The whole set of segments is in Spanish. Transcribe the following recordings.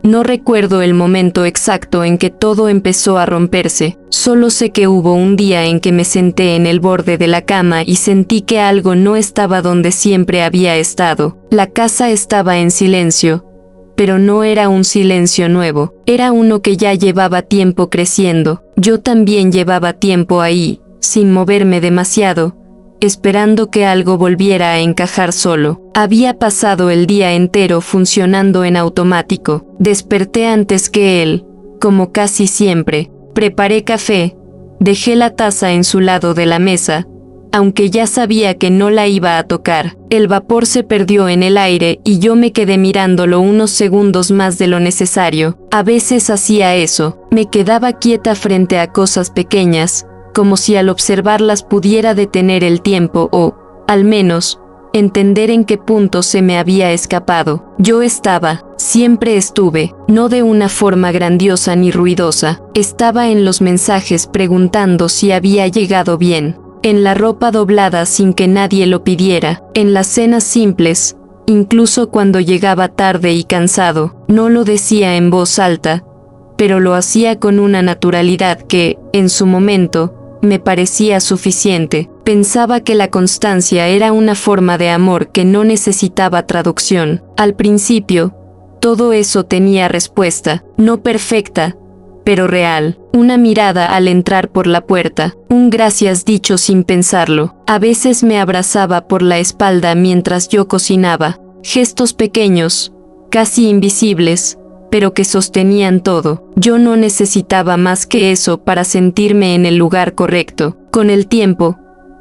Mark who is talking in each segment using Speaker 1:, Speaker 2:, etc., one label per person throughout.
Speaker 1: No recuerdo el momento exacto en que todo empezó a romperse, solo sé que hubo un día en que me senté en el borde de la cama y sentí que algo no estaba donde siempre había estado. La casa estaba en silencio, pero no era un silencio nuevo, era uno que ya llevaba tiempo creciendo. Yo también llevaba tiempo ahí, sin moverme demasiado, esperando que algo volviera a encajar solo. Había pasado el día entero funcionando en automático. Desperté antes que él, como casi siempre. Preparé café, dejé la taza en su lado de la mesa, aunque ya sabía que no la iba a tocar. El vapor se perdió en el aire y yo me quedé mirándolo unos segundos más de lo necesario. A veces hacía eso, me quedaba quieta frente a cosas pequeñas, como si al observarlas pudiera detener el tiempo o, al menos, entender en qué punto se me había escapado. Yo estaba, siempre estuve, no de una forma grandiosa ni ruidosa, estaba en los mensajes preguntando si había llegado bien, en la ropa doblada sin que nadie lo pidiera, en las cenas simples, incluso cuando llegaba tarde y cansado. No lo decía en voz alta, pero lo hacía con una naturalidad que, en su momento, me parecía suficiente. Pensaba que la constancia era una forma de amor que no necesitaba traducción. Al principio, todo eso tenía respuesta, no perfecta, pero real. Una mirada al entrar por la puerta, un gracias dicho sin pensarlo. A veces me abrazaba por la espalda mientras yo cocinaba. Gestos pequeños, casi invisibles, pero que sostenían todo. Yo no necesitaba más que eso para sentirme en el lugar correcto. Con el tiempo,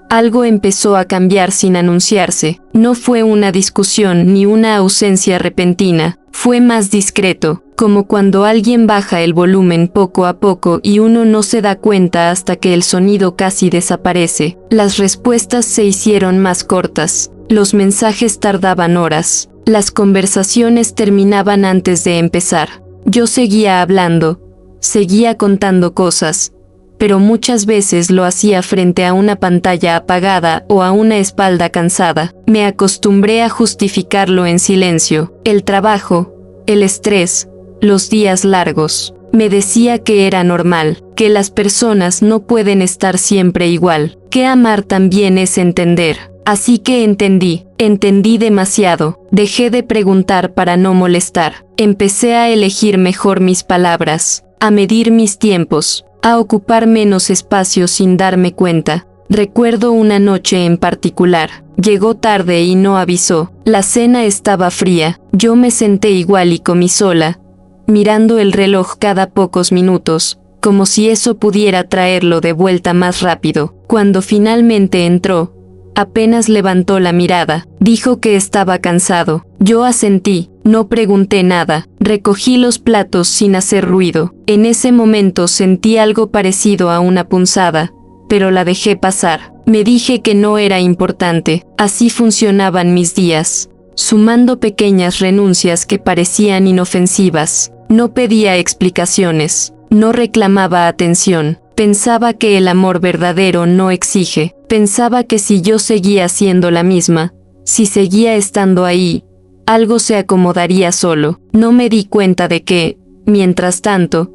Speaker 1: algo empezó a cambiar sin anunciarse. No fue una discusión ni una ausencia repentina, fue más discreto, como cuando alguien baja el volumen poco a poco y uno no se da cuenta hasta que el sonido casi desaparece. Las respuestas se hicieron más cortas, los mensajes tardaban horas. Las conversaciones terminaban antes de empezar. Yo seguía hablando, seguía contando cosas, pero muchas veces lo hacía frente a una pantalla apagada o a una espalda cansada. Me acostumbré a justificarlo en silencio. El trabajo, el estrés, los días largos. Me decía que era normal, que las personas no pueden estar siempre igual, que amar también es entender. Así que entendí demasiado. Dejé de preguntar para no molestar. Empecé a elegir mejor mis palabras, a medir mis tiempos, a ocupar menos espacio sin darme cuenta. Recuerdo una noche en particular. Llegó tarde y no avisó. La cena estaba fría. Yo me senté igual y comí sola, mirando el reloj cada pocos minutos, como si eso pudiera traerlo de vuelta más rápido. Cuando finalmente entró, apenas levantó la mirada, dijo que estaba cansado. Yo asentí, no pregunté nada, recogí los platos sin hacer ruido. En ese momento sentí algo parecido a una punzada, pero la dejé pasar. Me dije que no era importante, así funcionaban mis días, sumando pequeñas renuncias que parecían inofensivas. No pedía explicaciones, no reclamaba atención. Pensaba que el amor verdadero no exige. Pensaba que si yo seguía siendo la misma, si seguía estando ahí, algo se acomodaría solo. No me di cuenta de que, mientras tanto,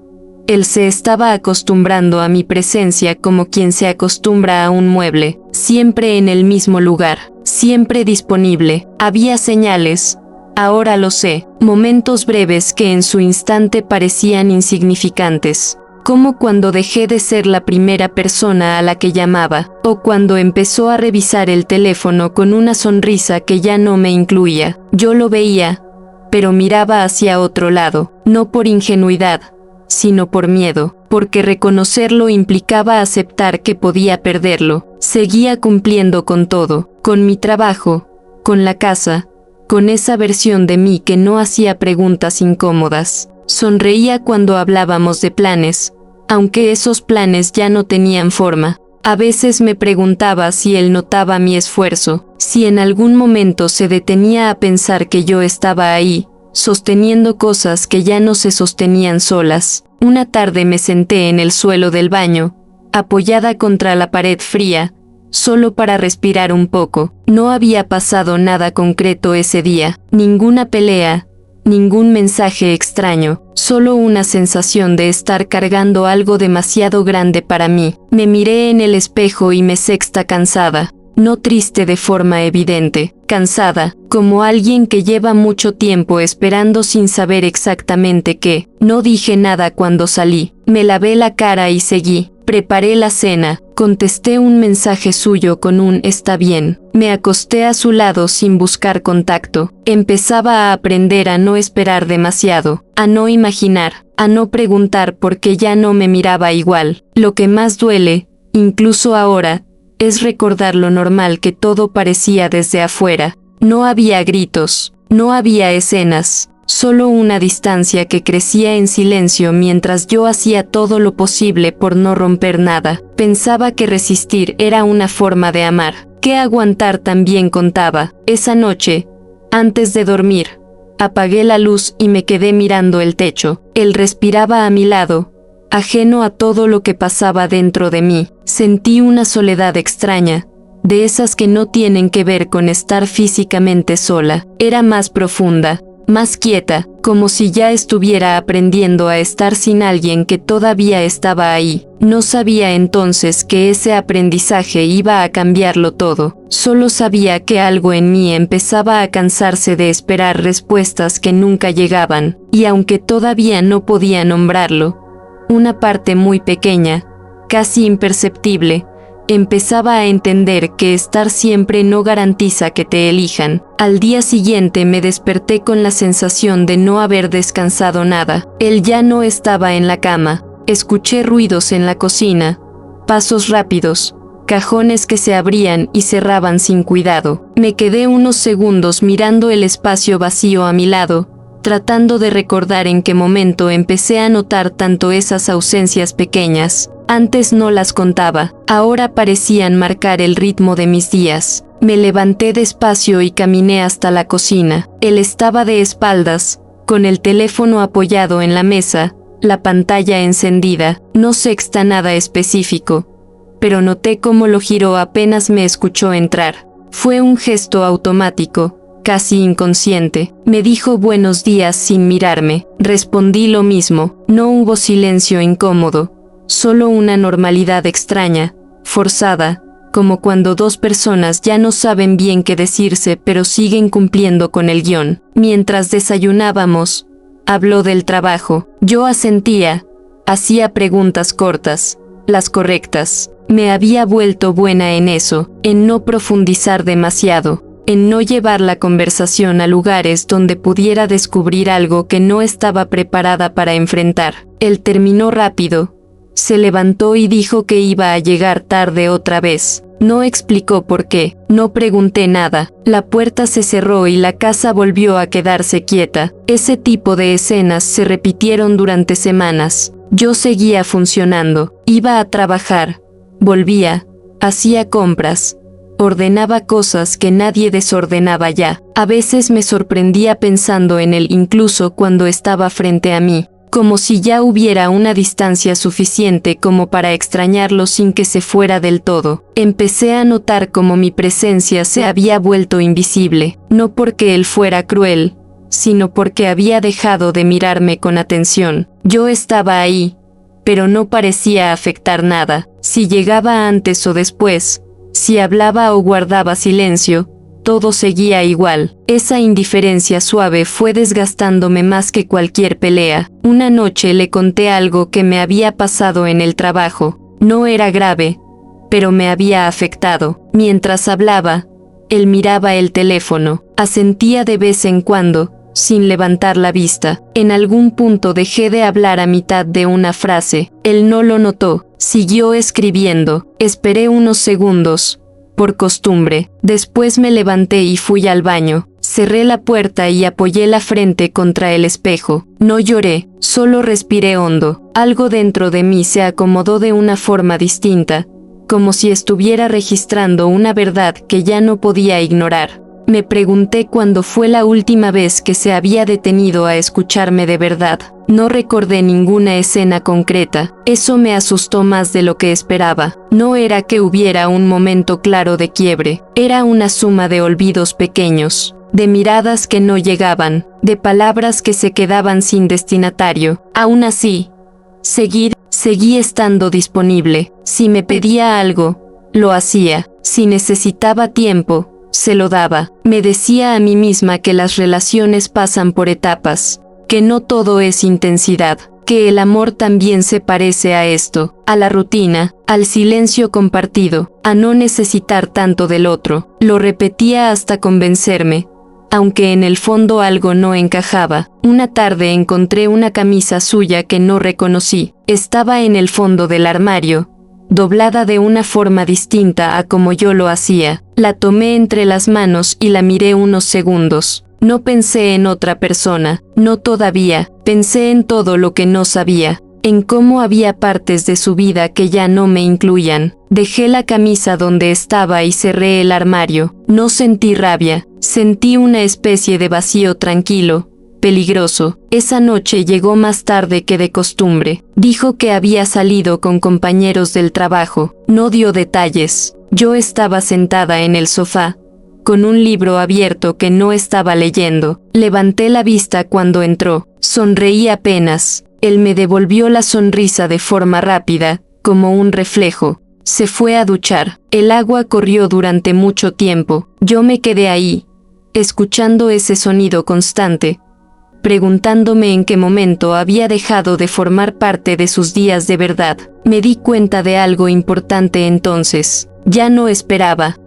Speaker 1: él se estaba acostumbrando a mi presencia como quien se acostumbra a un mueble, siempre en el mismo lugar, siempre disponible. Había señales, ahora lo sé, momentos breves que en su instante parecían insignificantes. Como cuando dejé de ser la primera persona a la que llamaba, o cuando empezó a revisar el teléfono con una sonrisa que ya no me incluía. Yo lo veía, pero miraba hacia otro lado, no por ingenuidad, sino por miedo, porque reconocerlo implicaba aceptar que podía perderlo. Seguía cumpliendo con todo, con mi trabajo, con la casa, con esa versión de mí que no hacía preguntas incómodas. Sonreía cuando hablábamos de planes, aunque esos planes ya no tenían forma. A veces me preguntaba si él notaba mi esfuerzo, si en algún momento se detenía a pensar que yo estaba ahí, sosteniendo cosas que ya no se sostenían solas. Una tarde me senté en el suelo del baño, apoyada contra la pared fría, solo para respirar un poco. No había pasado nada concreto ese día, ninguna pelea, ningún mensaje extraño, solo una sensación de estar cargando algo demasiado grande para mí. Me miré en el espejo y me sexta cansada. No triste de forma evidente, cansada, como alguien que lleva mucho tiempo esperando sin saber exactamente qué. No dije nada cuando salí, me lavé la cara y seguí. Preparé la cena, contesté un mensaje suyo con un «está bien». Me acosté a su lado sin buscar contacto. Empezaba a aprender a no esperar demasiado, a no imaginar, a no preguntar porque ya no me miraba igual. Lo que más duele, incluso ahora, es recordar lo normal que todo parecía desde afuera. No había gritos, no había escenas, solo una distancia que crecía en silencio mientras yo hacía todo lo posible por no romper nada. Pensaba que resistir era una forma de amar, que aguantar también contaba. Esa noche, antes de dormir, apagué la luz y me quedé mirando el techo. Él respiraba a mi lado, ajeno a todo lo que pasaba dentro de mí. Sentí una soledad extraña, de esas que no tienen que ver con estar físicamente sola. Era más profunda, más quieta, como si ya estuviera aprendiendo a estar sin alguien que todavía estaba ahí. No sabía entonces que ese aprendizaje iba a cambiarlo todo. Solo sabía que algo en mí empezaba a cansarse de esperar respuestas que nunca llegaban, y aunque todavía no podía nombrarlo, una parte muy pequeña, casi imperceptible, empezaba a entender que estar siempre no garantiza que te elijan. Al día siguiente me desperté con la sensación de no haber descansado nada. Él ya no estaba en la cama. Escuché ruidos en la cocina, pasos rápidos, cajones que se abrían y cerraban sin cuidado. Me quedé unos segundos mirando el espacio vacío a mi lado, tratando de recordar en qué momento empecé a notar tanto esas ausencias pequeñas. Antes no las contaba, ahora parecían marcar el ritmo de mis días. Me levanté despacio y caminé hasta la cocina. Él estaba de espaldas, con el teléfono apoyado en la mesa, la pantalla encendida. No sexta nada específico, pero noté cómo lo giró apenas me escuchó entrar. Fue un gesto automático, casi inconsciente. Me dijo buenos días sin mirarme. Respondí lo mismo. No hubo silencio incómodo, solo una normalidad extraña, forzada, como cuando dos personas ya no saben bien qué decirse pero siguen cumpliendo con el guión. Mientras desayunábamos, habló del trabajo. Yo asentía, hacía preguntas cortas, las correctas. Me había vuelto buena en eso, en no profundizar demasiado, en no llevar la conversación a lugares donde pudiera descubrir algo que no estaba preparada para enfrentar. Él terminó rápido, se levantó y dijo que iba a llegar tarde otra vez. No explicó por qué, no pregunté nada. La puerta se cerró y la casa volvió a quedarse quieta. Ese tipo de escenas se repitieron durante semanas. Yo seguía funcionando, iba a trabajar, volvía, hacía compras, ordenaba cosas que nadie desordenaba ya. A veces me sorprendía pensando en él incluso cuando estaba frente a mí, como si ya hubiera una distancia suficiente como para extrañarlo sin que se fuera del todo. Empecé a notar cómo mi presencia se había vuelto invisible, no porque él fuera cruel, sino porque había dejado de mirarme con atención. Yo estaba ahí, pero no parecía afectar nada. Si llegaba antes o después, si hablaba o guardaba silencio, todo seguía igual. Esa indiferencia suave fue desgastándome más que cualquier pelea. Una noche le conté algo que me había pasado en el trabajo. No era grave, pero me había afectado. Mientras hablaba, él miraba el teléfono, asentía de vez en cuando, sin levantar la vista. En algún punto dejé de hablar a mitad de una frase. Él no lo notó, siguió escribiendo. Esperé unos segundos, por costumbre. Después me levanté y fui al baño. Cerré la puerta y apoyé la frente contra el espejo. No lloré, solo respiré hondo. Algo dentro de mí se acomodó de una forma distinta, como si estuviera registrando una verdad que ya no podía ignorar. Me pregunté cuándo fue la última vez que se había detenido a escucharme de verdad. No recordé ninguna escena concreta. Eso me asustó más de lo que esperaba. No era que hubiera un momento claro de quiebre, era una suma de olvidos pequeños. de miradas que no llegaban, de palabras que se quedaban sin destinatario. Aún así, seguí estando disponible. Si me pedía algo, lo hacía. Si necesitaba tiempo, se lo daba. Me decía a mí misma que las relaciones pasan por etapas, que no todo es intensidad, que el amor también se parece a esto, a la rutina, al silencio compartido, a no necesitar tanto del otro. Lo repetía hasta convencerme, aunque en el fondo algo no encajaba. Una tarde encontré una camisa suya que no reconocí. Estaba en el fondo del armario, doblada de una forma distinta a como yo lo hacía. La tomé entre las manos y la miré unos segundos. No pensé en otra persona, no todavía. Pensé en todo lo que no sabía, en cómo había partes de su vida que ya no me incluían. Dejé la camisa donde estaba y cerré el armario. No sentí rabia, sentí una especie de vacío tranquilo, peligroso. Esa noche llegó más tarde que de costumbre. Dijo que había salido con compañeros del trabajo. No dio detalles. Yo estaba sentada en el sofá, con un libro abierto que no estaba leyendo. Levanté la vista cuando entró. Sonreí apenas. Él me devolvió la sonrisa de forma rápida, como un reflejo. Se fue a duchar. El agua corrió durante mucho tiempo. Yo me quedé ahí, escuchando ese sonido constante, preguntándome en qué momento había dejado de formar parte de sus días de verdad. Me di cuenta de algo importante entonces. Ya no esperaba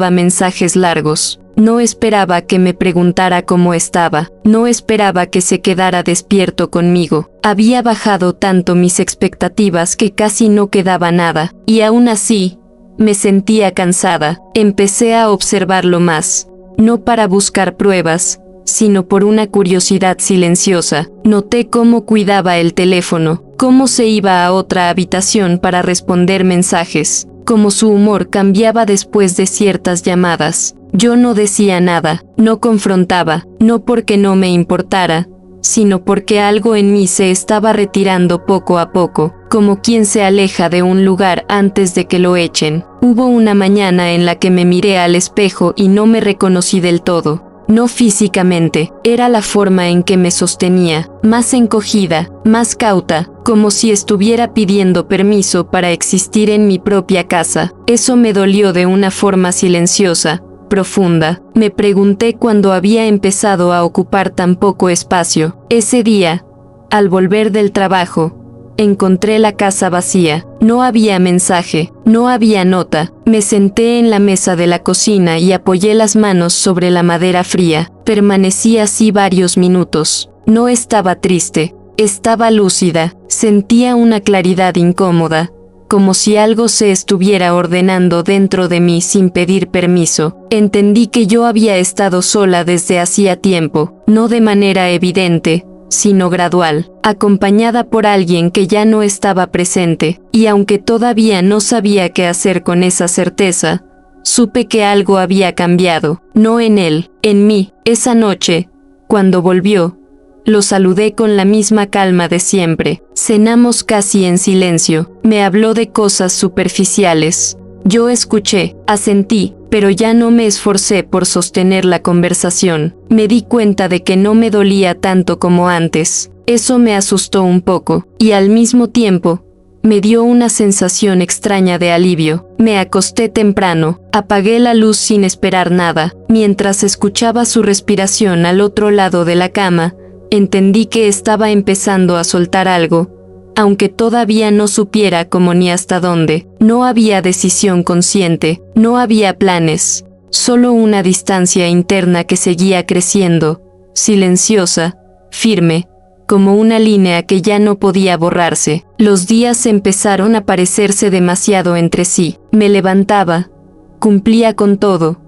Speaker 1: mensajes largos. No esperaba que me preguntara cómo estaba. No esperaba que se quedara despierto conmigo. Había bajado tanto mis expectativas que casi no quedaba nada. Y aún así, me sentía cansada. Empecé a observarlo más. No para buscar pruebas, sino por una curiosidad silenciosa. Noté cómo cuidaba el teléfono, cómo se iba a otra habitación para responder mensajes, cómo su humor cambiaba después de ciertas llamadas. Yo no decía nada, no confrontaba, no porque no me importara, sino porque algo en mí se estaba retirando poco a poco, como quien se aleja de un lugar antes de que lo echen. Hubo una mañana en la que me miré al espejo y no me reconocí del todo. No físicamente, era la forma en que me sostenía, más encogida, más cauta, como si estuviera pidiendo permiso para existir en mi propia casa. Eso me dolió de una forma silenciosa, profunda. Me pregunté cuándo había empezado a ocupar tan poco espacio. Ese día, al volver del trabajo, encontré la casa vacía. No había mensaje, no había nota. Me senté en la mesa de la cocina y apoyé las manos sobre la madera fría. Permanecí así varios minutos. No estaba triste, estaba lúcida. Sentía una claridad incómoda, como si algo se estuviera ordenando dentro de mí sin pedir permiso. Entendí que yo había estado sola desde hacía tiempo, no de manera evidente, sino gradual, acompañada por alguien que ya no estaba presente, y aunque todavía no sabía qué hacer con esa certeza, supe que algo había cambiado, no en él, en mí. Esa noche, cuando volvió, lo saludé con la misma calma de siempre. Cenamos casi en silencio. Me habló de cosas superficiales. Yo escuché, asentí, pero ya no me esforcé por sostener la conversación. Me di cuenta de que no me dolía tanto como antes. Eso me asustó un poco, y al mismo tiempo, me dio una sensación extraña de alivio. Me acosté temprano, apagué la luz sin esperar nada. Mientras escuchaba su respiración al otro lado de la cama, entendí que estaba empezando a soltar algo, aunque todavía no supiera cómo ni hasta dónde. No había decisión consciente, no había planes, solo una distancia interna que seguía creciendo, silenciosa, firme, como una línea que ya no podía borrarse. Los días empezaron a parecerse demasiado entre sí. Me levantaba, cumplía con todo,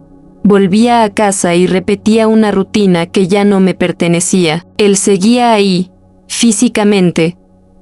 Speaker 1: volvía a casa y repetía una rutina que ya no me pertenecía. Él seguía ahí, físicamente,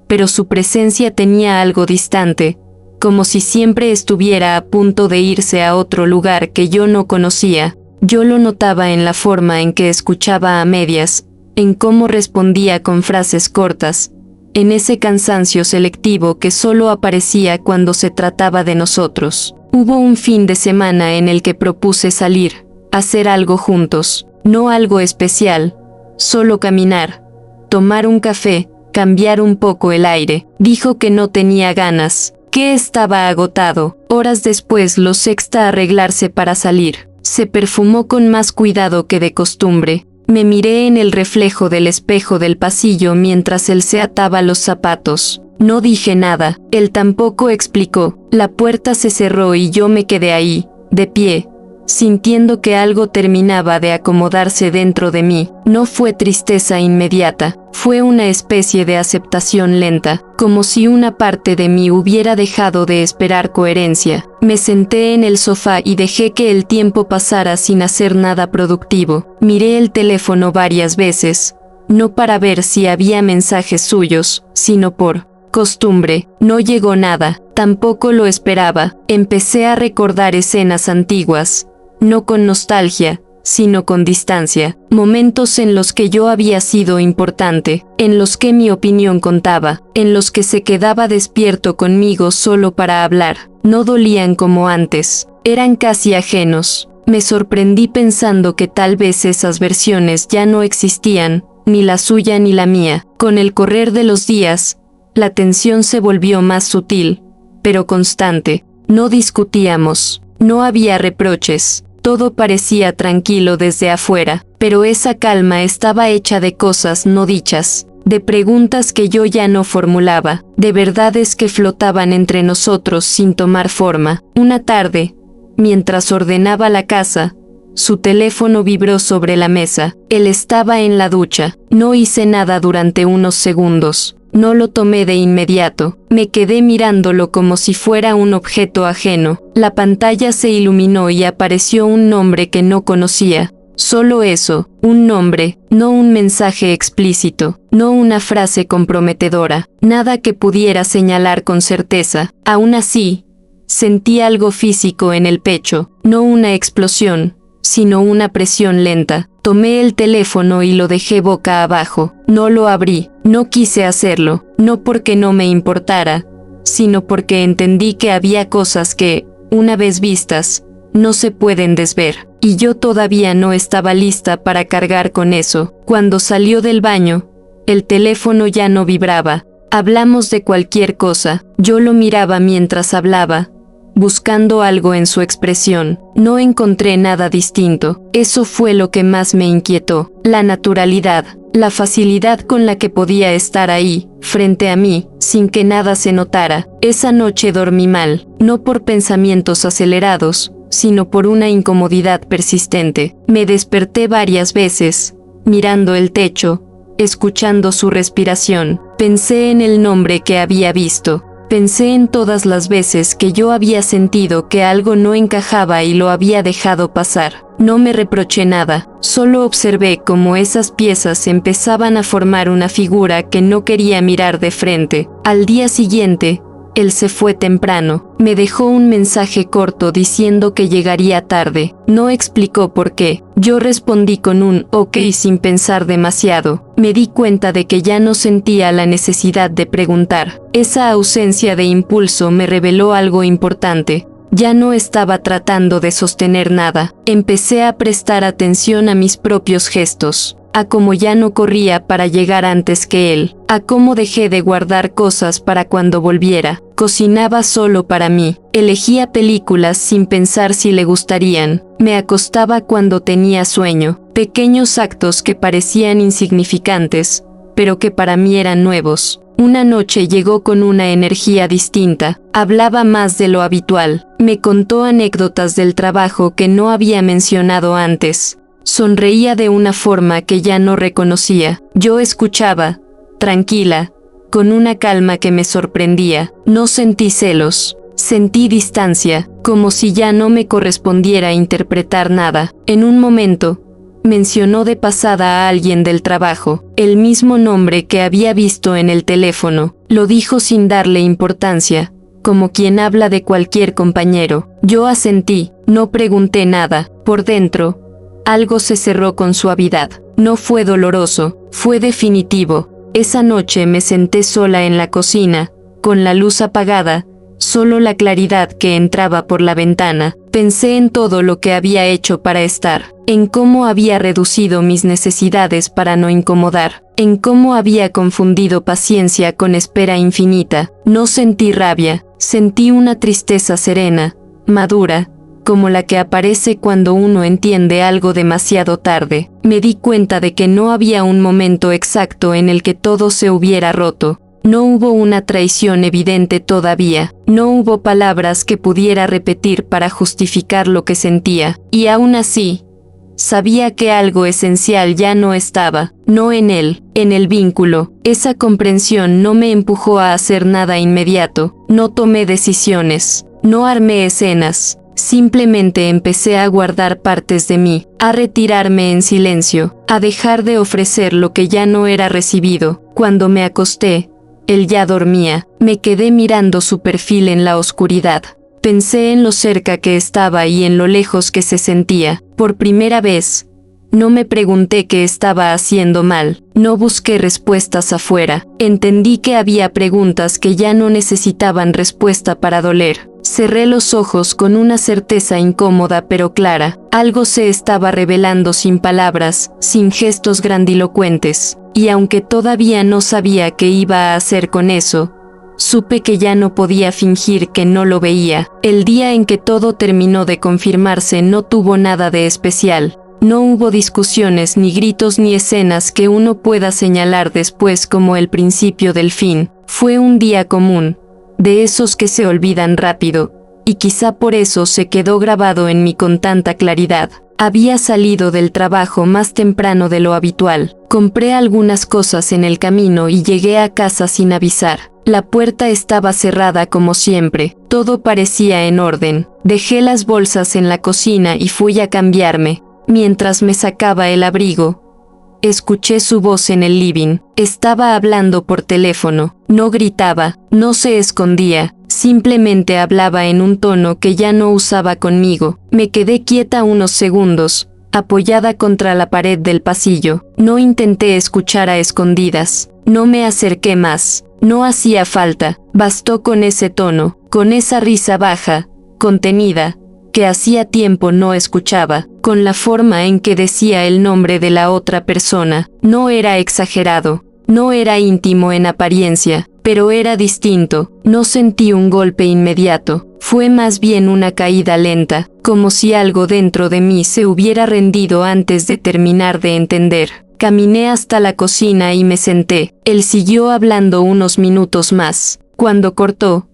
Speaker 1: pero su presencia tenía algo distante, como si siempre estuviera a punto de irse a otro lugar que yo no conocía. Yo lo notaba en la forma en que escuchaba a medias, en cómo respondía con frases cortas, en ese cansancio selectivo que solo aparecía cuando se trataba de nosotros. Hubo un fin de semana en el que propuse salir, hacer algo juntos, no algo especial, solo caminar, tomar un café, cambiar un poco el aire. Dijo que no tenía ganas, que estaba agotado. Horas después lo sexta a arreglarse para salir. Se perfumó con más cuidado que de costumbre. Me miré en el reflejo del espejo del pasillo mientras él se ataba los zapatos. No dije nada, él tampoco explicó. La puerta se cerró y yo me quedé ahí, de pie, sintiendo que algo terminaba de acomodarse dentro de mí. No fue tristeza inmediata, fue una especie de aceptación lenta, como si una parte de mí hubiera dejado de esperar coherencia. Me senté en el sofá y dejé que el tiempo pasara sin hacer nada productivo. Miré el teléfono varias veces, no para ver si había mensajes suyos, sino por costumbre. No llegó nada, tampoco lo esperaba. Empecé a recordar escenas antiguas, no con nostalgia, sino con distancia, momentos en los que yo había sido importante, en los que mi opinión contaba, en los que se quedaba despierto conmigo solo para hablar. No dolían como antes, eran casi ajenos. Me sorprendí pensando que tal vez esas versiones ya no existían, ni la suya ni la mía. Con el correr de los días, la tensión se volvió más sutil, pero constante. No discutíamos, no había reproches. Todo parecía tranquilo desde afuera, pero esa calma estaba hecha de cosas no dichas, de preguntas que yo ya no formulaba, de verdades que flotaban entre nosotros sin tomar forma. Una tarde, mientras ordenaba la casa, su teléfono vibró sobre la mesa. Él estaba en la ducha. No hice nada durante unos segundos. No lo tomé de inmediato. Me quedé mirándolo como si fuera un objeto ajeno. La pantalla se iluminó y apareció un nombre que no conocía. Solo eso, un nombre, no un mensaje explícito, no una frase comprometedora, nada que pudiera señalar con certeza. Aún así, sentí algo físico en el pecho, no una explosión, sino una presión lenta. Tomé el teléfono y lo dejé boca abajo. No lo abrí, no quise hacerlo, no porque no me importara, sino porque entendí que había cosas que, una vez vistas, no se pueden desver. Y yo todavía no estaba lista para cargar con eso. Cuando salió del baño, el teléfono ya no vibraba. Hablamos de cualquier cosa. Yo lo miraba mientras hablaba, buscando algo en su expresión. No encontré nada distinto. Eso fue lo que más me inquietó. La naturalidad, la facilidad con la que podía estar ahí, frente a mí, sin que nada se notara. Esa noche dormí mal, no por pensamientos acelerados, sino por una incomodidad persistente. Me desperté varias veces, mirando el techo, escuchando su respiración. Pensé en el nombre que había visto. Pensé en todas las veces que yo había sentido que algo no encajaba y lo había dejado pasar. No me reproché nada, solo observé cómo esas piezas empezaban a formar una figura que no quería mirar de frente. Al día siguiente, él se fue temprano. Me dejó un mensaje corto diciendo que llegaría tarde. No explicó por qué. Yo respondí con un ok sin pensar demasiado. Me di cuenta de que ya no sentía la necesidad de preguntar. Esa ausencia de impulso me reveló algo importante. Ya no estaba tratando de sostener nada. Empecé a prestar atención a mis propios gestos, a cómo ya no corría para llegar antes que él, a cómo dejé de guardar cosas para cuando volviera. Cocinaba solo para mí, elegía películas sin pensar si le gustarían, me acostaba cuando tenía sueño. Pequeños actos que parecían insignificantes, pero que para mí eran nuevos. Una noche llegó con una energía distinta, hablaba más de lo habitual, me contó anécdotas del trabajo que no había mencionado antes. Sonreía de una forma que ya no reconocía. Yo escuchaba, tranquila, con una calma que me sorprendía. No sentí celos, sentí distancia, como si ya no me correspondiera interpretar nada. En un momento, mencionó de pasada a alguien del trabajo, el mismo nombre que había visto en el teléfono. Lo dijo sin darle importancia, como quien habla de cualquier compañero. Yo asentí, no pregunté nada. Por dentro, algo se cerró con suavidad. No fue doloroso, fue definitivo. Esa noche me senté sola en la cocina, con la luz apagada, solo la claridad que entraba por la ventana. Pensé en todo lo que había hecho para estar, en cómo había reducido mis necesidades para no incomodar, en cómo había confundido paciencia con espera infinita. No sentí rabia, sentí una tristeza serena, madura, como la que aparece cuando uno entiende algo demasiado tarde. Me di cuenta de que no había un momento exacto en el que todo se hubiera roto. No hubo una traición evidente todavía, no hubo palabras que pudiera repetir para justificar lo que sentía, y aún así, sabía que algo esencial ya no estaba, no en él, en el vínculo. Esa comprensión no me empujó a hacer nada inmediato, no tomé decisiones, no armé escenas, simplemente empecé a guardar partes de mí, a retirarme en silencio, a dejar de ofrecer lo que ya no era recibido. Cuando me acosté, él ya dormía. Me quedé mirando su perfil en la oscuridad. Pensé en lo cerca que estaba y en lo lejos que se sentía. Por primera vez, no me pregunté qué estaba haciendo mal. No busqué respuestas afuera. Entendí que había preguntas que ya no necesitaban respuesta para doler. Cerré los ojos con una certeza incómoda pero clara. Algo se estaba revelando sin palabras, sin gestos grandilocuentes. Y aunque todavía no sabía qué iba a hacer con eso, supe que ya no podía fingir que no lo veía. El día en que todo terminó de confirmarse no tuvo nada de especial. No hubo discusiones, ni gritos, ni escenas que uno pueda señalar después como el principio del fin. Fue un día común, de esos que se olvidan rápido, y quizá por eso se quedó grabado en mí con tanta claridad. Había salido del trabajo más temprano de lo habitual. Compré algunas cosas en el camino y llegué a casa sin avisar. La puerta estaba cerrada como siempre. Todo parecía en orden. Dejé las bolsas en la cocina y fui a cambiarme. Mientras me sacaba el abrigo, escuché su voz en el living. Estaba hablando por teléfono. No gritaba, no se escondía. Simplemente hablaba en un tono que ya no usaba conmigo. Me quedé quieta unos segundos, apoyada contra la pared del pasillo. No intenté escuchar a escondidas. No me acerqué más. No hacía falta. Bastó con ese tono, con esa risa baja, contenida, que hacía tiempo no escuchaba, con la forma en que decía el nombre de la otra persona. No era exagerado, no era íntimo en apariencia, pero era distinto. No sentí un golpe inmediato, fue más bien una caída lenta, como si algo dentro de mí se hubiera rendido antes de terminar de entender. Caminé hasta la cocina y me senté. Él siguió hablando unos minutos más. Cuando cortó,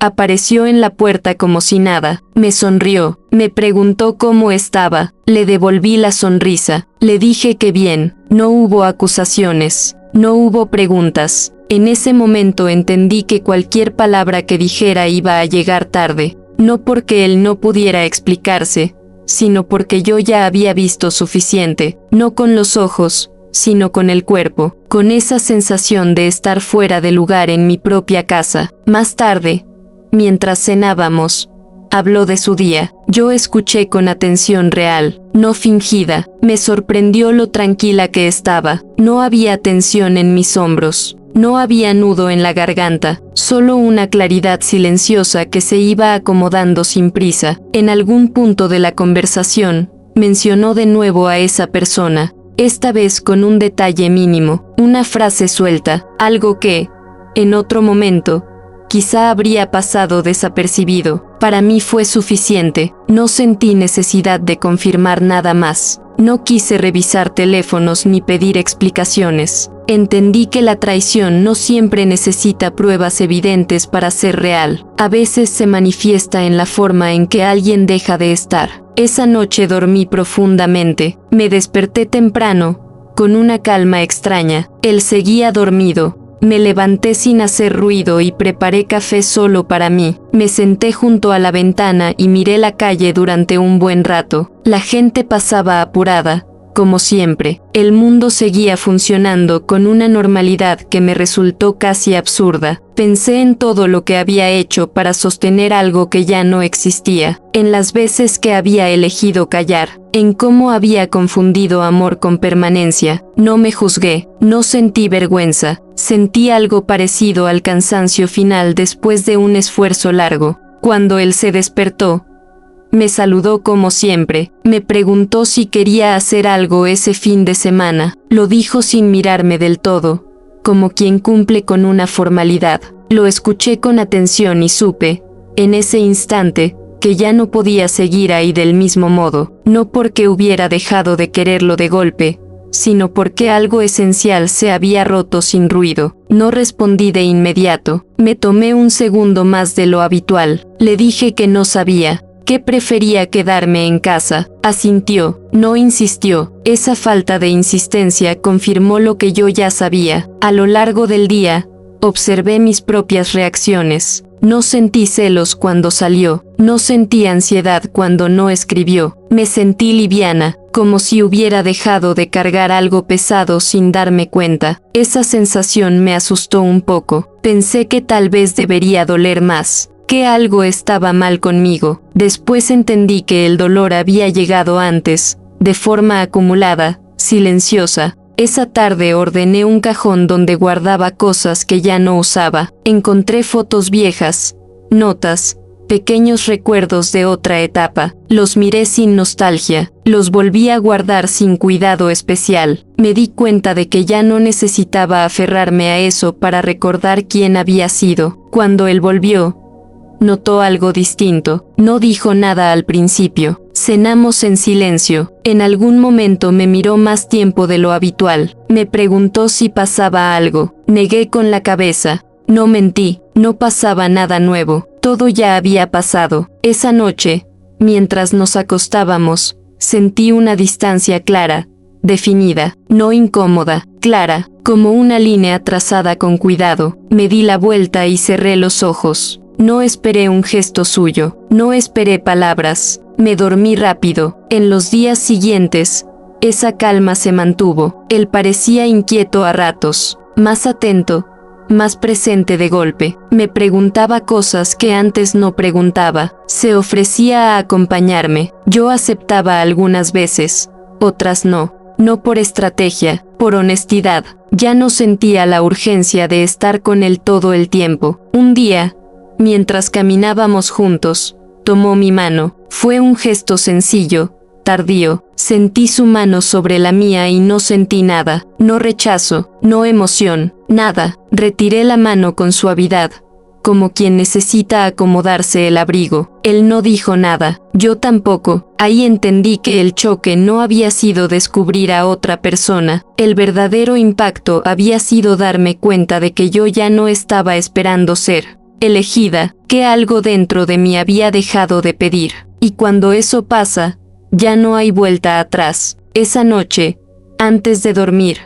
Speaker 1: apareció en la puerta como si nada. Me sonrió, me preguntó cómo estaba. Le devolví la sonrisa. Le dije que bien. No hubo acusaciones, no hubo preguntas. En ese momento entendí que cualquier palabra que dijera iba a llegar tarde, no porque él no pudiera explicarse, sino porque yo ya había visto suficiente, no con los ojos, sino con el cuerpo, con esa sensación de estar fuera de lugar en mi propia casa. Más tarde, mientras cenábamos, habló de su día. Yo escuché con atención real, no fingida. Me sorprendió lo tranquila que estaba. No había tensión en mis hombros. No había nudo en la garganta, solo una claridad silenciosa que se iba acomodando sin prisa. En algún punto de la conversación, mencionó de nuevo a esa persona, esta vez con un detalle mínimo, una frase suelta, algo que, en otro momento, quizá habría pasado desapercibido. Para mí fue suficiente. No sentí necesidad de confirmar nada más. No quise revisar teléfonos ni pedir explicaciones. Entendí que la traición no siempre necesita pruebas evidentes para ser real. A veces se manifiesta en la forma en que alguien deja de estar. Esa noche dormí profundamente. Me desperté temprano, con una calma extraña. Él seguía dormido. Me levanté sin hacer ruido y preparé café solo para mí. Me senté junto a la ventana y miré la calle durante un buen rato. La gente pasaba apurada, como siempre. El mundo seguía funcionando con una normalidad que me resultó casi absurda. Pensé en todo lo que había hecho para sostener algo que ya no existía, en las veces que había elegido callar, en cómo había confundido amor con permanencia. No me juzgué, no sentí vergüenza, sentí algo parecido al cansancio final después de un esfuerzo largo. Cuando él se despertó, me saludó como siempre, me preguntó si quería hacer algo ese fin de semana. Lo dijo sin mirarme del todo, como quien cumple con una formalidad. Lo escuché con atención y supe, en ese instante, que ya no podía seguir ahí del mismo modo, no porque hubiera dejado de quererlo de golpe, sino porque algo esencial se había roto sin ruido. No respondí de inmediato, me tomé un segundo más de lo habitual. Le dije que no sabía, que prefería quedarme en casa. Asintió, no insistió. Esa falta de insistencia confirmó lo que yo ya sabía. A lo largo del día, observé mis propias reacciones. No sentí celos cuando salió, no sentí ansiedad cuando no escribió. Me sentí liviana, como si hubiera dejado de cargar algo pesado sin darme cuenta. Esa sensación me asustó un poco. Pensé que tal vez debería doler más, que algo estaba mal conmigo. Después entendí que el dolor había llegado antes, de forma acumulada, silenciosa. Esa tarde ordené un cajón donde guardaba cosas que ya no usaba. Encontré fotos viejas, notas, pequeños recuerdos de otra etapa. Los miré sin nostalgia, los volví a guardar sin cuidado especial. Me di cuenta de que ya no necesitaba aferrarme a eso para recordar quién había sido. Cuando él volvió, notó algo distinto. No dijo nada al principio. Cenamos en silencio. En algún momento me miró más tiempo de lo habitual. Me preguntó si pasaba algo. Negué con la cabeza. No mentí, no pasaba nada nuevo. Todo ya había pasado. Esa noche, mientras nos acostábamos, sentí una distancia clara, definida, no incómoda, clara, como una línea trazada con cuidado. Me di la vuelta y cerré los ojos. No esperé un gesto suyo, no esperé palabras. Me dormí rápido. En los días siguientes, esa calma se mantuvo. Él parecía inquieto a ratos, más atento, más presente de golpe. Me preguntaba cosas que antes no preguntaba. Se ofrecía a acompañarme. Yo aceptaba algunas veces, otras no. No por estrategia, por honestidad. Ya no sentía la urgencia de estar con él todo el tiempo. Un día, mientras caminábamos juntos, tomó mi mano. Fue un gesto sencillo, tardío. Sentí su mano sobre la mía y no sentí nada. No rechazo, no emoción, nada. Retiré la mano con suavidad, como quien necesita acomodarse el abrigo. Él no dijo nada, yo tampoco. Ahí entendí que el choque no había sido descubrir a otra persona. El verdadero impacto había sido darme cuenta de que yo ya no estaba esperando ser elegida, que algo dentro de mí había dejado de pedir. Y cuando eso pasa, ya no hay vuelta atrás. Esa noche, antes de dormir,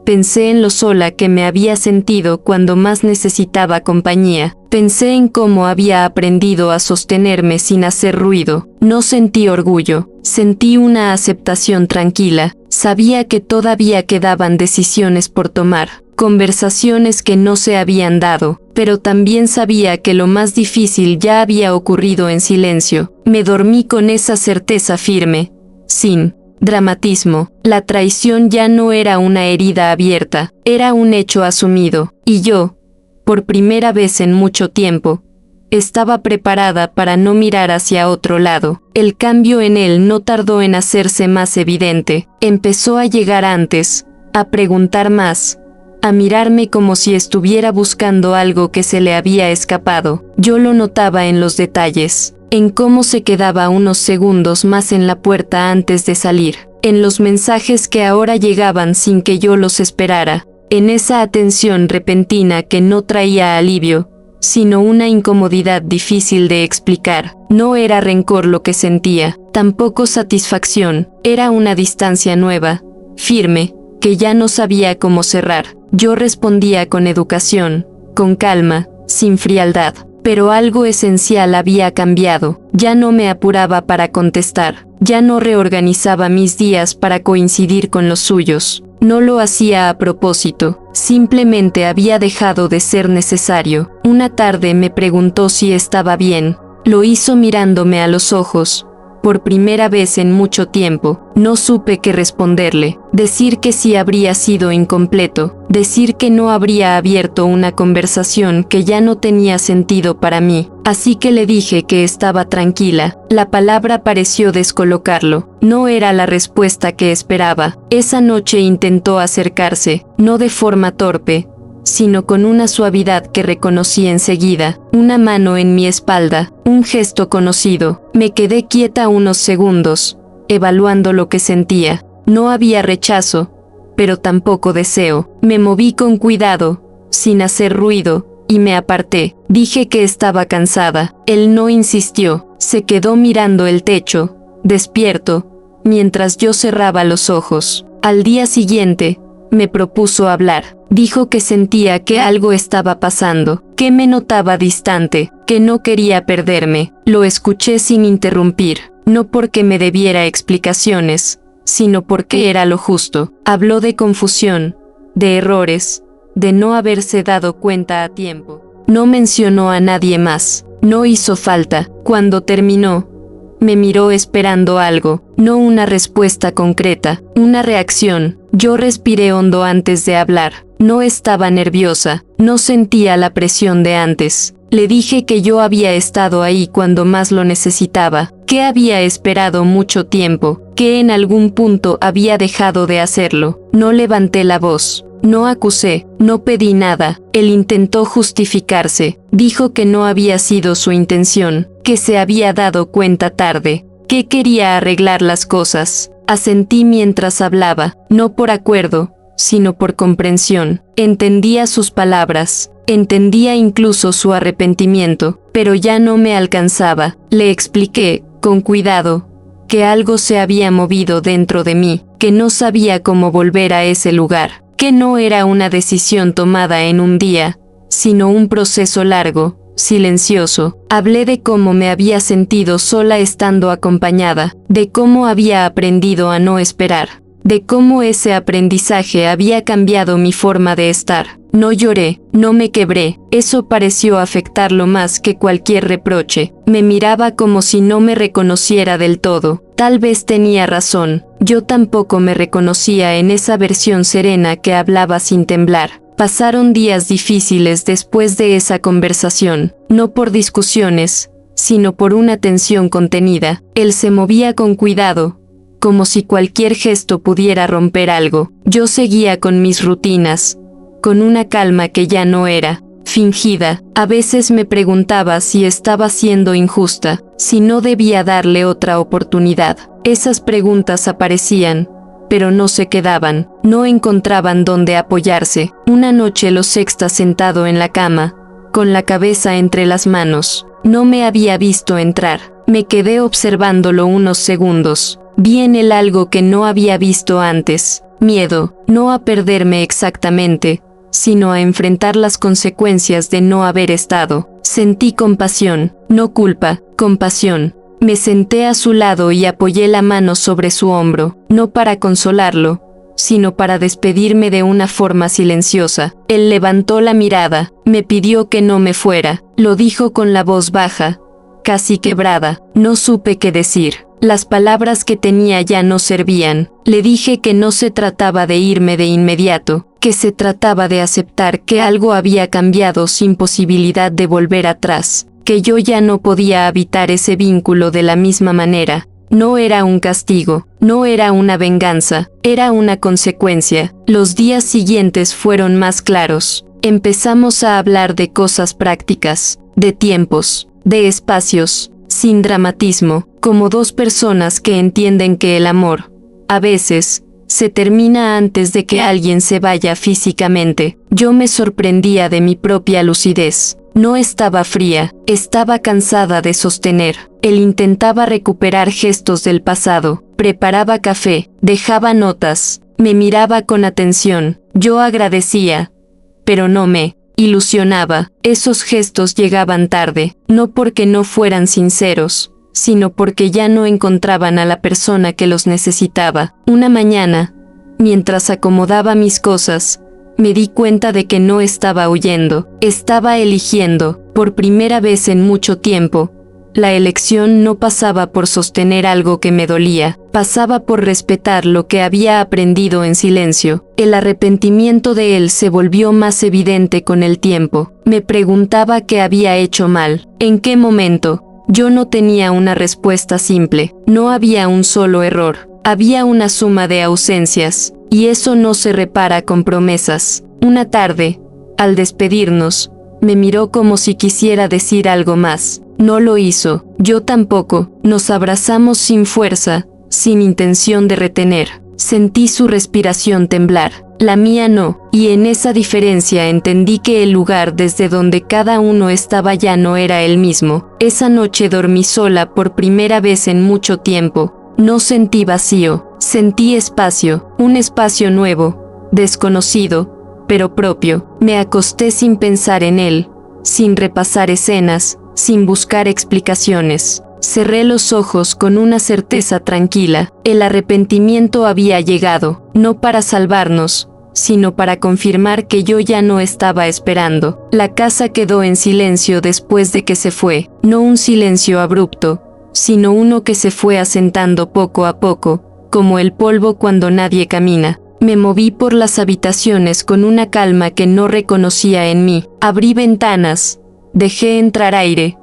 Speaker 1: pensé en lo sola que me había sentido cuando más necesitaba compañía. Pensé en cómo había aprendido a sostenerme sin hacer ruido. No sentí orgullo, sentí una aceptación tranquila. Sabía que todavía quedaban decisiones por tomar, conversaciones que no se habían dado, pero también sabía que lo más difícil ya había ocurrido en silencio. Me dormí con esa certeza firme, sin dramatismo. La traición ya no era una herida abierta, era un hecho asumido, y yo, por primera vez en mucho tiempo, estaba preparada para no mirar hacia otro lado. El cambio en él no tardó en hacerse más evidente. Empezó a llegar antes, a preguntar más, a mirarme como si estuviera buscando algo que se le había escapado. Yo lo notaba en los detalles, en cómo se quedaba unos segundos más en la puerta antes de salir, en los mensajes que ahora llegaban sin que yo los esperara, en esa atención repentina que no traía alivio, sino una incomodidad difícil de explicar. No era rencor lo que sentía, tampoco satisfacción, era una distancia nueva, firme, que ya no sabía cómo cerrar. Yo respondía con educación, con calma, sin frialdad. pero algo esencial había cambiado. Ya no me apuraba para contestar, ya no reorganizaba mis días para coincidir con los suyos. No lo hacía a propósito, simplemente había dejado de ser necesario. Una tarde me preguntó si estaba bien. Lo hizo mirándome a los ojos. Por primera vez en mucho tiempo, no supe qué responderle. Decir que sí habría sido incompleto, decir que no habría abierto una conversación que ya no tenía sentido para mí. Así que le dije que estaba tranquila. La palabra pareció descolocarlo. No era la respuesta que esperaba. Esa noche intentó acercarse, no de forma torpe, sino con una suavidad que reconocí enseguida, una mano en mi espalda, un gesto conocido. Me quedé quieta unos segundos, evaluando lo que sentía. No había rechazo, pero tampoco deseo. Me moví con cuidado, sin hacer ruido, y me aparté. Dije que estaba cansada. Él no insistió, se quedó mirando el techo, despierto, mientras yo cerraba los ojos. Al día siguiente, me propuso hablar. Dijo que sentía que algo estaba pasando, que me notaba distante, que no quería perderme. Lo escuché sin interrumpir, no porque me debiera explicaciones, sino porque era lo justo. Habló de confusión, de errores, de no haberse dado cuenta a tiempo. No mencionó a nadie más, no hizo falta. Cuando terminó, me miró esperando algo, no una respuesta concreta, una reacción. Yo respiré hondo antes de hablar. No estaba nerviosa, no sentía la presión de antes. Le dije que yo había estado ahí cuando más lo necesitaba, que había esperado mucho tiempo, que en algún punto había dejado de hacerlo. No levanté la voz, no acusé, no pedí nada. Él intentó justificarse, dijo que no había sido su intención, que se había dado cuenta tarde, que quería arreglar las cosas. Asentí mientras hablaba, no por acuerdo, sino por comprensión. Entendía sus palabras, entendía incluso su arrepentimiento, pero ya no me alcanzaba. Le expliqué, con cuidado, que algo se había movido dentro de mí, que no sabía cómo volver a ese lugar, que no era una decisión tomada en un día, sino un proceso largo, silencioso. Hablé de cómo me había sentido sola estando acompañada, de cómo había aprendido a no esperar, de cómo ese aprendizaje había cambiado mi forma de estar. No lloré, no me quebré, eso pareció afectarlo más que cualquier reproche. Me miraba como si no me reconociera del todo. Tal vez tenía razón, yo tampoco me reconocía en esa versión serena que hablaba sin temblar. Pasaron días difíciles después de esa conversación, no por discusiones, sino por una tensión contenida. Él se movía con cuidado, como si cualquier gesto pudiera romper algo. Yo seguía con mis rutinas, con una calma que ya no era fingida. A veces me preguntaba si estaba siendo injusta, si no debía darle otra oportunidad. Esas preguntas aparecían, pero no se quedaban, no encontraban dónde apoyarse. Una noche lo sexta sentado en la cama, con la cabeza entre las manos. No me había visto entrar. Me quedé observándolo unos segundos. Vi en él algo que no había visto antes. Miedo, no a perderme exactamente, sino a enfrentar las consecuencias de no haber estado. Sentí compasión, no culpa, compasión. Me senté a su lado y apoyé la mano sobre su hombro, no para consolarlo, sino para despedirme de una forma silenciosa. Él levantó la mirada, me pidió que no me fuera. Lo dijo con la voz baja, casi quebrada. No supe qué decir. Las palabras que tenía ya no servían. Le dije que no se trataba de irme de inmediato, que se trataba de aceptar que algo había cambiado sin posibilidad de volver atrás, que yo ya no podía habitar ese vínculo de la misma manera. No era un castigo, no era una venganza, era una consecuencia. Los días siguientes fueron más claros. Empezamos a hablar de cosas prácticas, de tiempos, de espacios, sin dramatismo, como dos personas que entienden que el amor, a veces, se termina antes de que alguien se vaya físicamente. Yo me sorprendía de mi propia lucidez. No estaba fría, estaba cansada de sostener. Él intentaba recuperar gestos del pasado, preparaba café, dejaba notas, me miraba con atención. Yo agradecía, pero no me ilusionaba. Esos gestos llegaban tarde, no porque no fueran sinceros, sino porque ya no encontraban a la persona que los necesitaba. Una mañana, mientras acomodaba mis cosas, me di cuenta de que no estaba huyendo, estaba eligiendo, por primera vez en mucho tiempo. La elección no pasaba por sostener algo que me dolía, pasaba por respetar lo que había aprendido en silencio. El arrepentimiento de él se volvió más evidente con el tiempo. Me preguntaba qué había hecho mal, en qué momento. Yo no tenía una respuesta simple, no había un solo error, había una suma de ausencias, y eso no se repara con promesas. Una tarde, al despedirnos, me miró como si quisiera decir algo más. No lo hizo, yo tampoco. Nos abrazamos sin fuerza, sin intención de retener. Sentí su respiración temblar, la mía no, y en esa diferencia entendí que el lugar desde donde cada uno estaba ya no era el mismo. Esa noche dormí sola por primera vez en mucho tiempo. No sentí vacío, sentí espacio, un espacio nuevo, desconocido, pero propio. Me acosté sin pensar en él, sin repasar escenas, sin buscar explicaciones. Cerré los ojos con una certeza tranquila. El arrepentimiento había llegado, no para salvarnos, sino para confirmar que yo ya no estaba esperando. La casa quedó en silencio después de que se fue, no un silencio abrupto, sino uno que se fue asentando poco a poco, como el polvo cuando nadie camina. Me moví por las habitaciones con una calma que no reconocía en mí. Abrí ventanas, dejé entrar aire,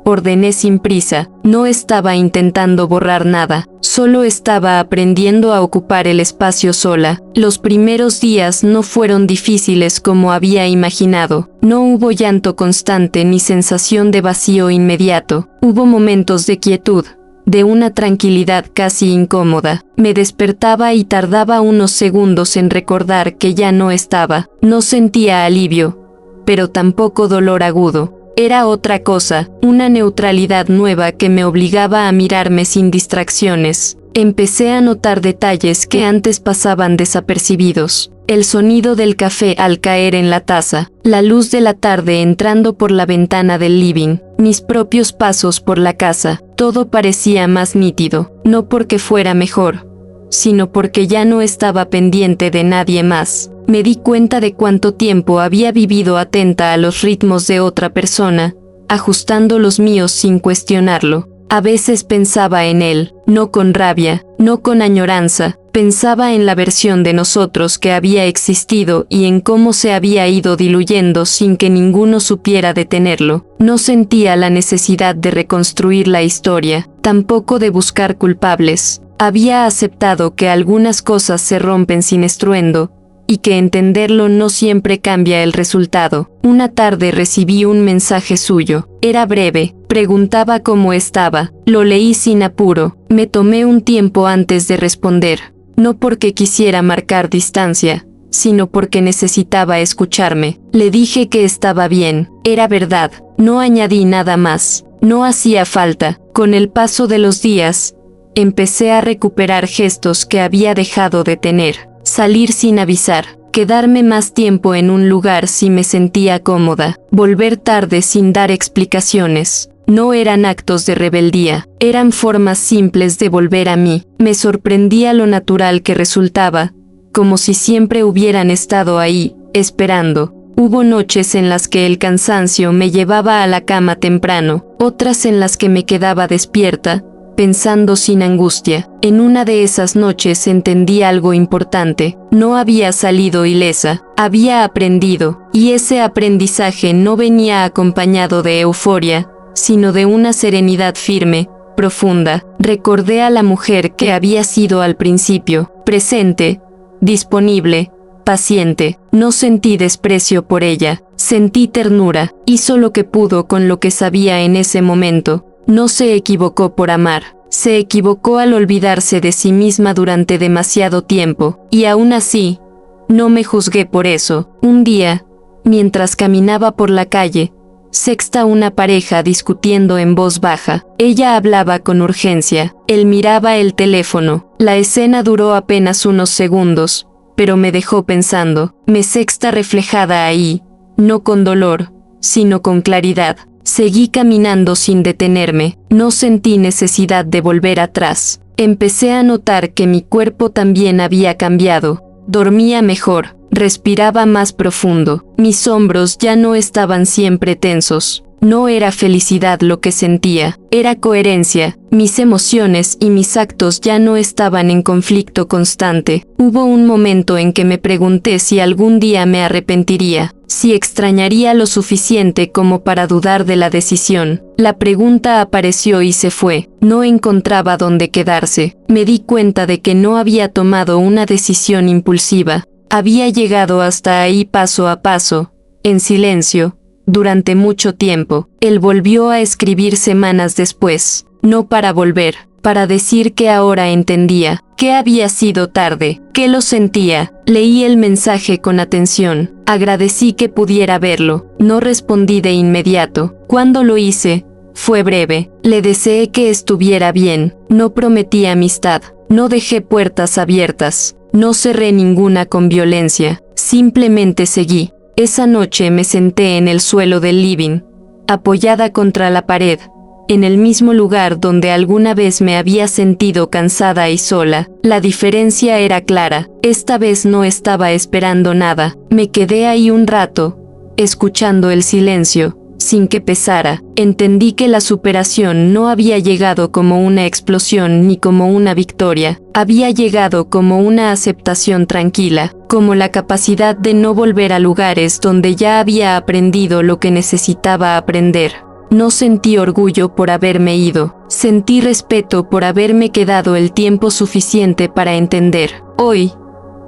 Speaker 1: ordené sin prisa. No estaba intentando borrar nada, solo estaba aprendiendo a ocupar el espacio sola. Los primeros días no fueron difíciles como había imaginado. No hubo llanto constante ni sensación de vacío inmediato. Hubo momentos de quietud, de una tranquilidad casi incómoda. Me despertaba y tardaba unos segundos en recordar que ya no estaba. No sentía alivio, pero tampoco dolor agudo. Era otra cosa, una neutralidad nueva que me obligaba a mirarme sin distracciones. Empecé a notar detalles que antes pasaban desapercibidos. El sonido del café al caer en la taza, la luz de la tarde entrando por la ventana del living, mis propios pasos por la casa, todo parecía más nítido, no porque fuera mejor, sino porque ya no estaba pendiente de nadie más. Me di cuenta de cuánto tiempo había vivido atenta a los ritmos de otra persona, ajustando los míos sin cuestionarlo. A veces pensaba en él, no con rabia, no con añoranza, pensaba en la versión de nosotros que había existido y en cómo se había ido diluyendo sin que ninguno supiera detenerlo. No sentía la necesidad de reconstruir la historia, tampoco de buscar culpables. Había aceptado que algunas cosas se rompen sin estruendo, y que entenderlo no siempre cambia el resultado. Una tarde recibí un mensaje suyo. Era breve, preguntaba cómo estaba. Lo leí sin apuro. Me tomé un tiempo antes de responder, no porque quisiera marcar distancia, sino porque necesitaba escucharme. Le dije que estaba bien. Era verdad. No añadí nada más. No hacía falta. Con el paso de los días, empecé a recuperar gestos que había dejado de tener. Salir sin avisar, quedarme más tiempo en un lugar si me sentía cómoda, volver tarde sin dar explicaciones. No eran actos de rebeldía, eran formas simples de volver a mí. Me sorprendía lo natural que resultaba, como si siempre hubieran estado ahí, esperando. Hubo noches en las que el cansancio me llevaba a la cama temprano, otras en las que me quedaba despierta, pensando sin angustia. En una de esas noches entendí algo importante. No había salido ilesa, había aprendido, y ese aprendizaje no venía acompañado de euforia, sino de una serenidad firme, profunda. Recordé a la mujer que había sido al principio, presente, disponible, paciente. No sentí desprecio por ella, sentí ternura. Hizo lo que pudo con lo que sabía en ese momento. No se equivocó por amar, se equivocó al olvidarse de sí misma durante demasiado tiempo, y aún así, no me juzgué por eso. Un día, mientras caminaba por la calle, sexta una pareja discutiendo en voz baja. Ella hablaba con urgencia, él miraba el teléfono. La escena duró apenas unos segundos, pero me dejó pensando. Me sexta reflejada ahí, no con dolor, sino con claridad. Seguí caminando sin detenerme, no sentí necesidad de volver atrás. Empecé a notar que mi cuerpo también había cambiado. Dormía mejor, respiraba más profundo, mis hombros ya no estaban siempre tensos. No era felicidad lo que sentía, era coherencia, mis emociones y mis actos ya no estaban en conflicto constante. Hubo un momento en que me pregunté si algún día me arrepentiría, si extrañaría lo suficiente como para dudar de la decisión. La pregunta apareció y se fue, no encontraba dónde quedarse. Me di cuenta de que no había tomado una decisión impulsiva, había llegado hasta ahí paso a paso, en silencio. Durante mucho tiempo, él volvió a escribir semanas después, no para volver, para decir que ahora entendía, que había sido tarde, que lo sentía. Leí el mensaje con atención, agradecí que pudiera verlo, no respondí de inmediato. Cuando lo hice, fue breve, le deseé que estuviera bien, no prometí amistad, no dejé puertas abiertas, no cerré ninguna con violencia, simplemente seguí. Esa noche me senté en el suelo del living, apoyada contra la pared, en el mismo lugar donde alguna vez me había sentido cansada y sola. La diferencia era clara, esta vez no estaba esperando nada. Me quedé ahí un rato, escuchando el silencio, sin que pesara. Entendí que la superación no había llegado como una explosión ni como una victoria, había llegado como una aceptación tranquila, como la capacidad de no volver a lugares donde ya había aprendido lo que necesitaba aprender. No sentí orgullo por haberme ido, sentí respeto por haberme quedado el tiempo suficiente para entender. Hoy,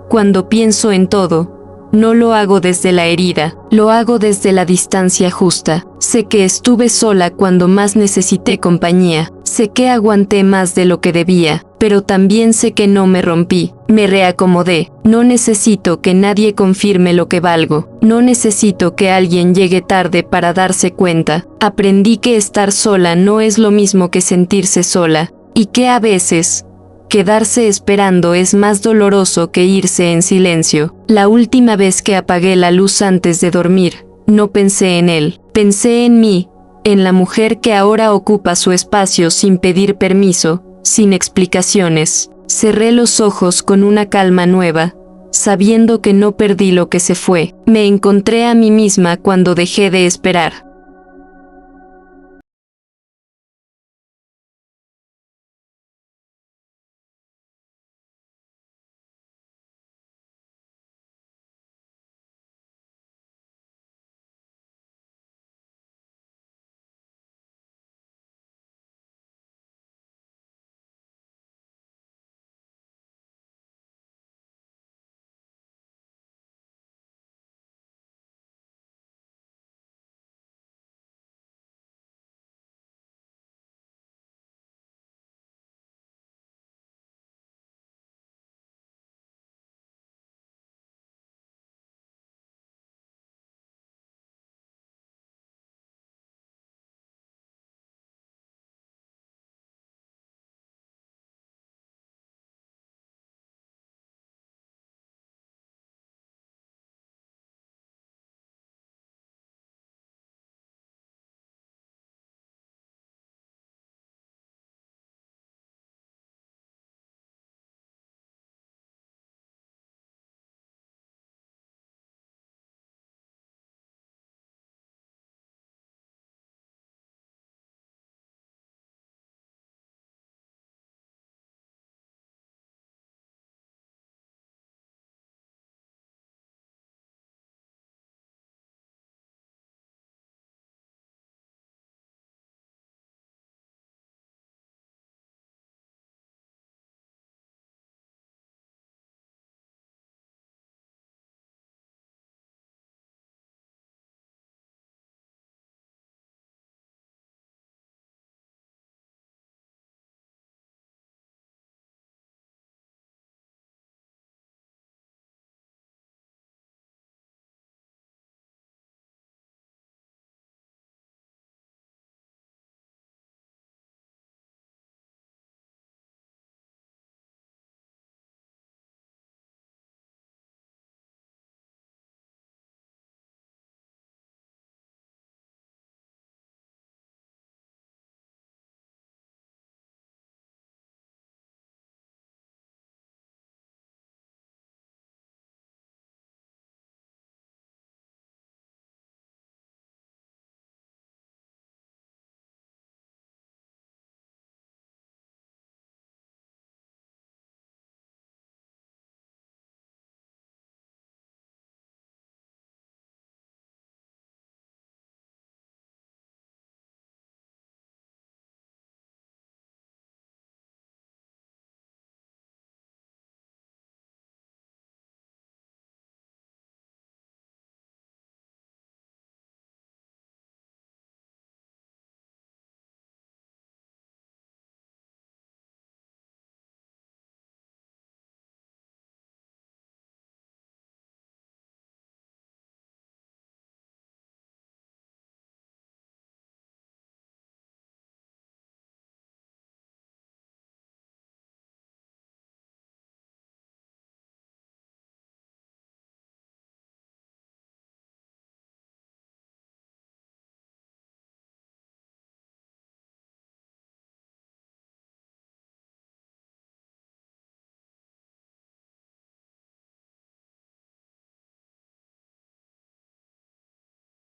Speaker 1: cuando pienso en todo, no lo hago desde la herida, lo hago desde la distancia justa. Sé que estuve sola cuando más necesité compañía, sé que aguanté más de lo que debía, pero también sé que no me rompí, me reacomodé. No necesito que nadie confirme lo que valgo, no necesito que alguien llegue tarde para darse cuenta. Aprendí que estar sola no es lo mismo que sentirse sola, y que a veces quedarse esperando es más doloroso que irse en silencio. La última vez que apagué la luz antes de dormir, no pensé en él, pensé en mí, en la mujer que ahora ocupa su espacio sin pedir permiso, sin explicaciones. Cerré los ojos con una calma nueva, sabiendo que no perdí lo que se fue. Me encontré a mí misma cuando dejé de esperar.